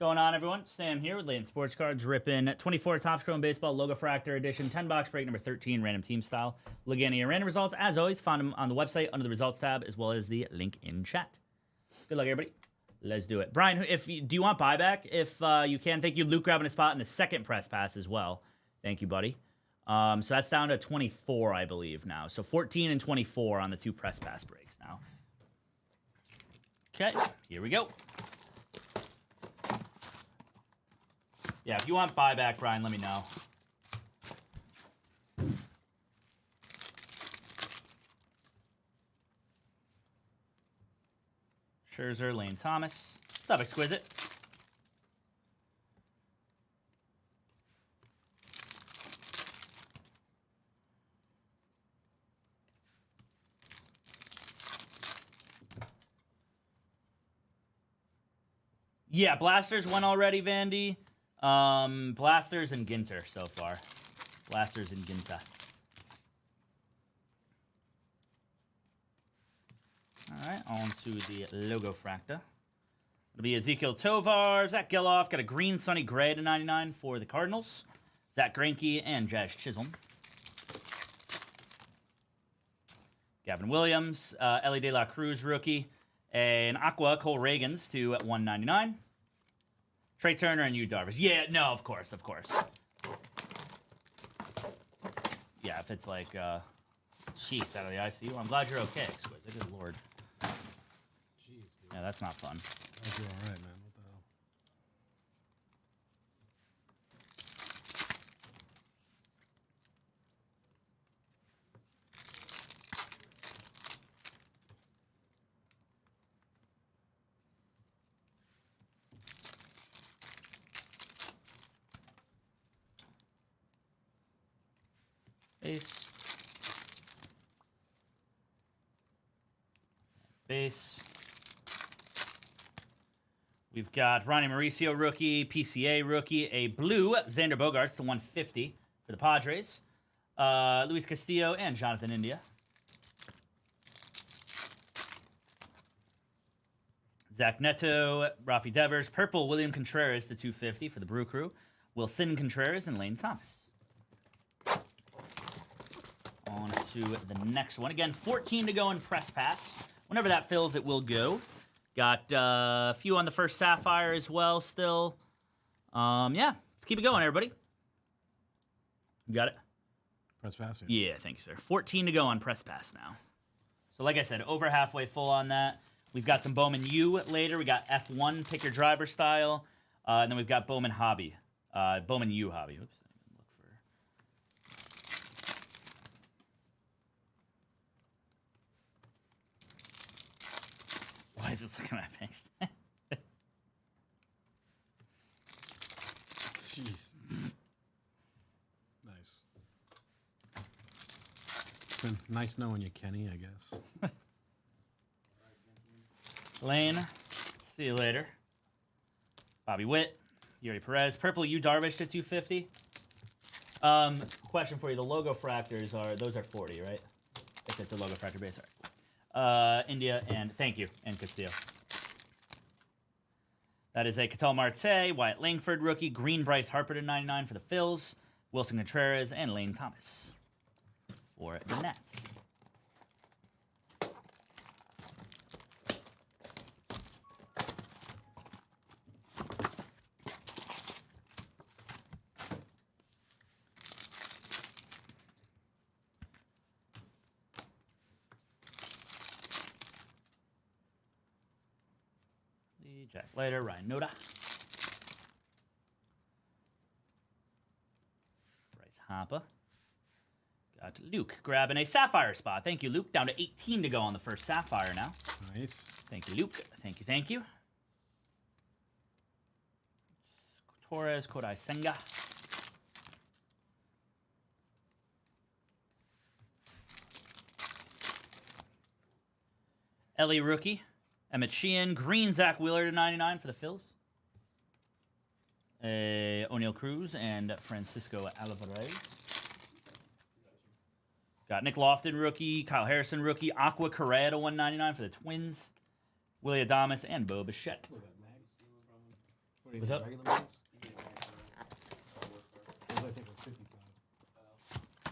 Going on, everyone? Sam here with Layton Sports Cards, ripping 24 Topps Chrome Baseball Logofractor Edition, 10-box break number 13, random team style. Looking at your random results, as always, found them on the website under the results tab, as well as the link in chat. Good luck, everybody. Let's do it. Brian, do you want buyback? If you can, thank you. Luke grabbing a spot in the second press pass as well. Thank you, buddy. So that's down to 24, I believe, now. So 14 and 24 on the two press pass breaks now. Okay, here we go. Yeah, if you want buyback, Brian, let me know. Scherzer, Lane Thomas. What's up, Exquisite? Yeah, Blasters went already, Vandy. Blasters and Ginter so far. Blasters and Ginter. All right, on to the Logofractor. It'll be Ezekiel Tovar, Zach Geloff, got a green Sonny Gray to 99 for the Cardinals. Zach Greinke and Jazz Chisholm. Gavin Williams, Ellie De La Cruz rookie, and Aqua Cole Reagans to 199. Trey Turner and Yu Darvish. Yeah, no, of course. Yeah, if it's like, jeez, out of the ICU. I'm glad you're okay, Exquisite. Good lord. Jeez, dude. Yeah, that's not fun. Glad you're all right, man. What the hell? Base. We've got Ronnie Mauricio rookie, PCA rookie, a blue Xander Bogaerts to 150 for the Padres. Luis Castillo and Jonathan India. Zach Neto, Rafi Devers, purple William Contreras to 250 for the Brew Crew. Wilson Contreras and Lane Thomas. On to the next one. Again, 14 to go in press pass. Whenever that fills, it will go. Got a few on the first Sapphire as well still. Yeah, let's keep it going, everybody. You got it? Press pass? Yeah, thank you, sir. 14 to go on press pass now. So like I said, over halfway full on that. We've got some Bowman U later. We got F1, pick your driver style. And then we've got Bowman Hobby. Bowman U Hobby. Oops. Wife is looking at my face. Jeez. Nice. It's been nice knowing you, Kenny, I guess. Lane, see you later. Bobby Witt, Yuri Perez, purple Yu Darvish to 250. Question for you: the Logofractors those are 40, right? If it's a Logofractor base, all right. India, and thank you, and Castillo. That is a Ketel Marte, Wyatt Langford rookie, green Bryce Harper to 99 for the Phils, Wilson Contreras, and Lane Thomas for the Nats. Jack Leiter, Ryan Noda. Bryce Harper. Got Luke grabbing a Sapphire spot. Thank you, Luke. Down to 18 to go on the first Sapphire now. Nice. Thank you, Luke. Thank you. Torres, Kodai Senga. Ellie rookie. Emmett Sheehan, green Zach Wheeler to 99 for the Phils. O'Neal Cruz and Francisco Alvarez. Got Nick Lofton, rookie. Kyle Harrison, rookie. Aqua Correa to 199 for the Twins. Willie Adames and Bo Bichette. What do you What's think, up? regular ones? Those I think were 55.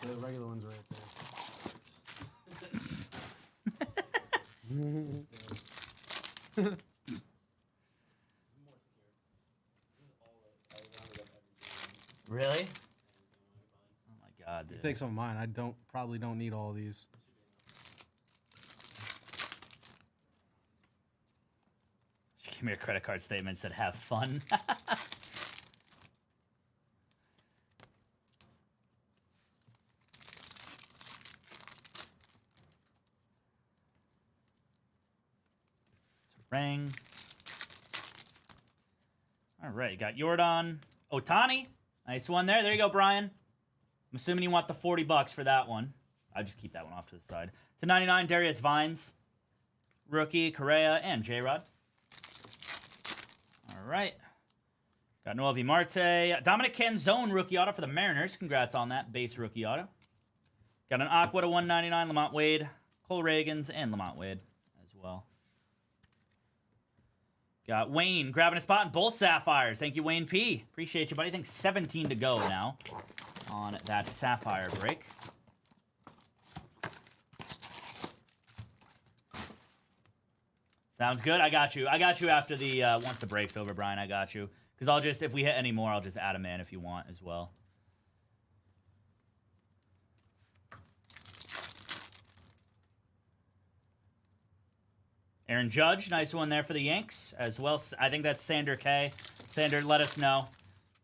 So the regular ones are right there. Really? Oh my god, dude. Take some of mine. I probably don't need all these. She gave me a credit card statement, said have fun. Ring. All right, you got Jordan. Otani. Nice one there. There you go, Brian. I'm assuming you want the $40 for that one. I'll just keep that one off to the side. To 99, Darius Vines. Rookie, Correa, and J-Rod. All right. Got Noel V. Marte. Dominic Canzone, rookie auto for the Mariners. Congrats on that base rookie auto. Got an Aqua to 199, Lamont Wade, Cole Reagans, and Lamont Wade as well. Got Wayne grabbing a spot in both Sapphires. Thank you, Wayne P. Appreciate you, buddy. I think 17 to go now on that Sapphire break. Sounds good. I got you. I got you after the once the break's over, Brian. I got you. Because I'll just, if we hit any more, I'll just add them in if you want as well. Aaron Judge, nice one there for the Yanks as well. I think that's Sander K. Sander, let us know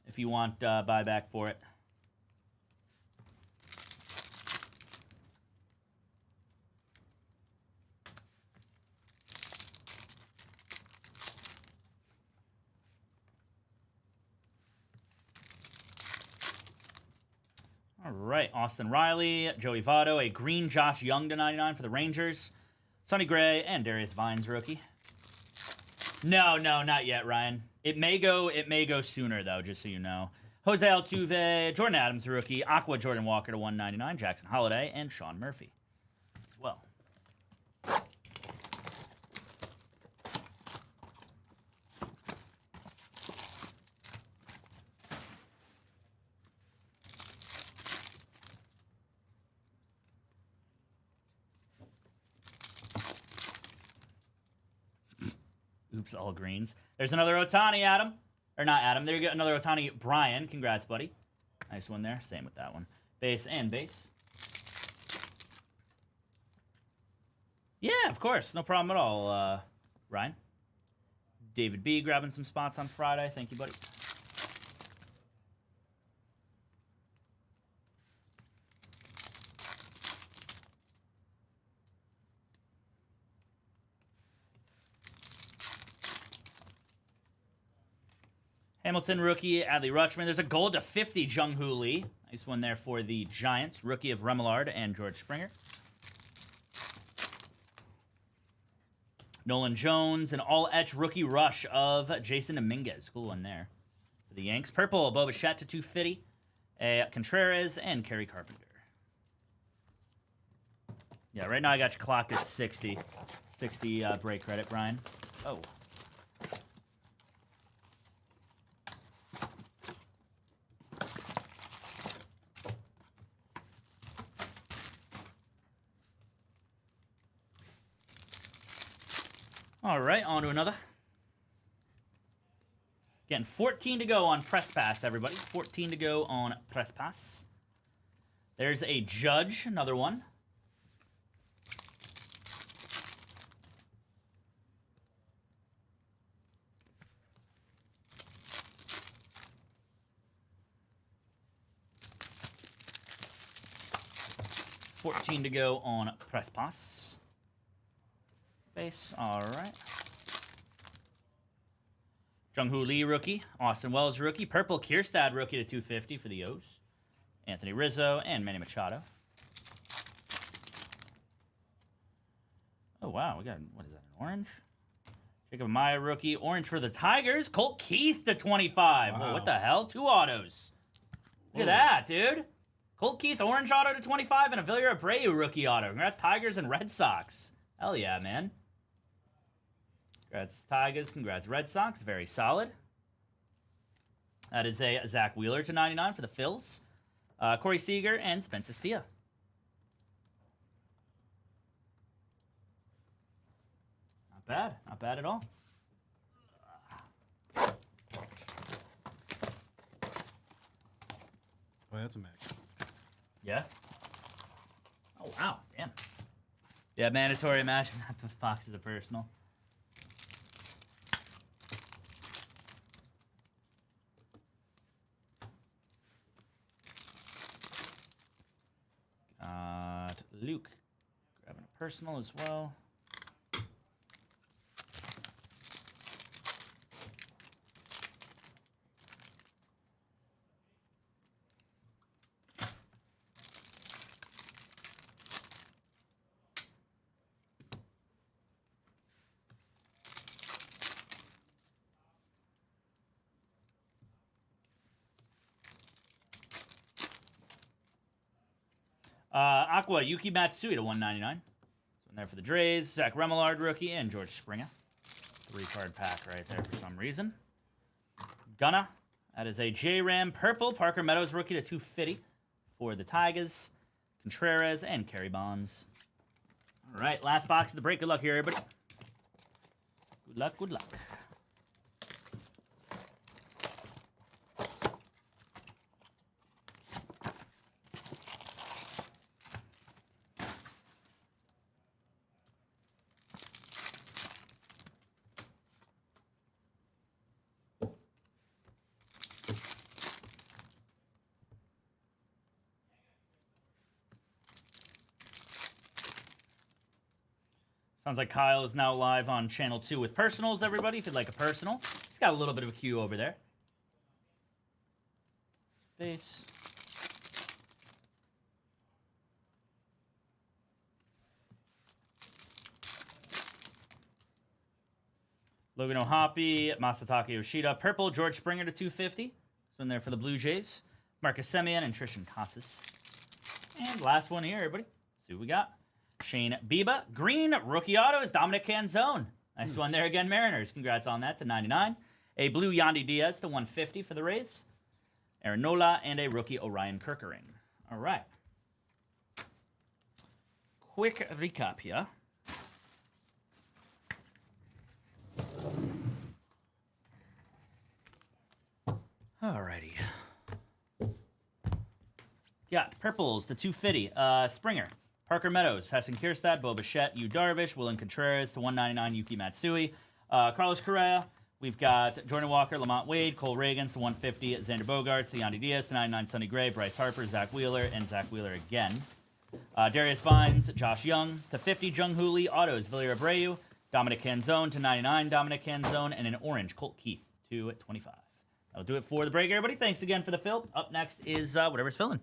if you want buyback for it. All right, Austin Riley, Joey Votto, a green Josh Young to 99 for the Rangers. Sonny Gray and Darius Vines rookie. No, not yet, Ryan. It may go sooner though, just so you know. Jose Altuve, Jordan Adams rookie, Aqua Jordan Walker to 199, Jackson Holiday, and Sean Murphy as well. Oops, all greens. There's another Otani, Adam. Or not Adam. There you go. Another Otani, Brian. Congrats, buddy. Nice one there. Same with that one. Base and base. Yeah, of course. No problem at all, Ryan. David B. grabbing some spots on Friday. Thank you, buddy. Hamilton rookie, Adley Rutschman. There's a gold to 50, Jung-Hoo Lee. Nice one there for the Giants. Rookie of Remillard and George Springer. Nolan Jones, an all-etch rookie rush of Jason Dominguez. Cool one there for the Yanks. Purple, Bo Bichette to 250. Contreras and Kerry Carpenter. Yeah, right now I got you clocked at 60. 60 break credit, Brian. Oh. All right, on to another. Again, 14 to go on Press Pass, everybody. 14 to go on Press Pass. There's a Judge, another one. $14 to go on Press Pass. Base, all right. Jung-Hoo Lee rookie, Austin Wells rookie, Purple Kierstad rookie to 250 for the O's. Anthony Rizzo and Manny Machado. Oh wow, we got, what is that, an orange? Jacob Maya rookie, orange for the Tigers. Colt Keith to 25. Wow. Whoa, what the hell? 2 autos. Look at that, dude. Colt Keith orange auto to 25 and a Villar Abreu rookie auto. Congrats Tigers and Red Sox. Hell yeah, man. Congrats Tigers, congrats Red Sox, very solid. That is a Zach Wheeler to 99 for the Phils. Corey Seager and Spencer Steele. Not bad. Not bad at all. Oh, that's a max. Yeah. Oh, wow. Damn. Yeah, mandatory. Imagine that the box is a personal. Got Luke grabbing a personal as well. Aqua, Yuki Matsui to 199. This one there for the Drays. Zach Remillard, rookie, and George Springer. 3-card pack right there for some reason. Gunna. That is a J-Ram purple. Parker Meadows, rookie to 250 for the Tigers. Contreras and Kerry Bonds. All right, last box of the break. Good luck here, everybody. Good luck, good luck. Sounds like Kyle is now live on Channel 2 with personals, everybody. If you'd like a personal, he's got a little bit of a queue over there. Base. Logan O'Hoppe, Masataka Yoshida. Purple, George Springer to 250. This one there for the Blue Jays. Marcus Semien and Trishan Casas. And last one here, everybody. See what we got. Shane Biba. Green, rookie autos, Dominic Canzone. Nice one there again, Mariners. Congrats on that to 99. A blue Yandy Diaz to 150 for the Rays. Aaron Nola and a rookie Orion Kirkering. All right. Quick recap here. Alrighty. Got purples to 250. Springer. Parker Meadows, Heston Kierstad, Bo Bichette, Yu Darvish, Willen Contreras to 199, Yuki Matsui. Carlos Correa. We've got Jordan Walker, Lamont Wade, Cole Reagans to 150, Xander Bogaerts, Yandy Diaz to 99, Sonny Gray, Bryce Harper, Zach Wheeler, and Zach Wheeler again. Darius Vines, Josh Young to 50, Jung Hoo Lee, autos, Villar Abreu, Dominic Canzone to 99, Dominic Canzone, and an orange, Colt Keith to 25. That'll do it for the break, everybody. Thanks again for the fill. Up next is whatever's filling.